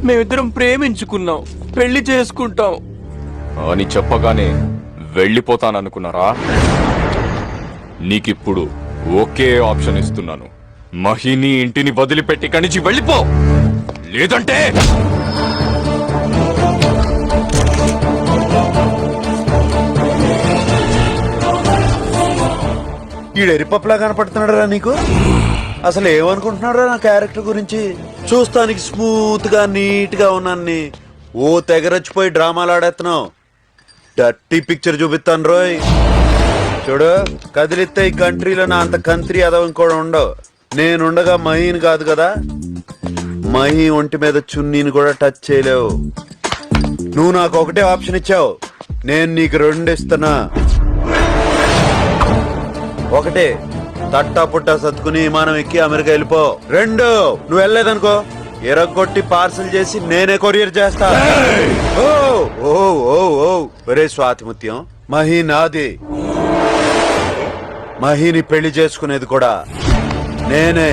మేమిద్దరం ప్రేమించుకున్నాం, పెళ్లి చేసుకుంటాం అని చెప్పగానే వెళ్ళిపోతాననుకున్నారా? నీకిప్పుడు ఒకే ఆప్షన్ ఇస్తున్నాను. మహిని ఇంటిని వదిలిపెట్టి కనిచి వెళ్ళిపో, లేదంటే ఈడెరిపప్పులా కనపడుతున్నాడురా నీకు? అసలు ఏమనుకుంటున్నాడురా నా క్యారెక్టర్ గురించి? చూస్తానికి స్మూత్ గా నీట్ గా ఉన్నాన్ని ఓ తెగరచ్చిపోయి డ్రామాలు ఆడేస్తున్నావు. డర్టీ పిక్చర్ చూపిస్తాను రోయ్. చూడు, కదిలిస్తే ఈ కంట్రీలో నా అంత కంత్రి అదవ ఇంకోటి ఉండవు. నేనుండగా మహీని కాదు కదా, మహి ఒంటి మీద చున్నీని కూడా టచ్ చేయలేవు. నువ్వు నాకు ఒకటే ఆప్షన్ ఇచ్చావు, నేను నీకు రెండు ఇస్తున్నా. ఒకటే, తట్టా పుట్టా సత్తుకుని విమానం ఎక్కి అమెరికా వెళ్ళిపో. రెండు, నువ్వు వెళ్ళలేదనుకో ఎరగొట్టి పార్సల్ చేసి నేనే కొరియర్ చేస్తా. ఓ ఓ ఓ ఓ ఒరే స్వాతిముత్యం, మహి నాది. మహిని పెళ్లి చేసుకునేది కూడా నేనే.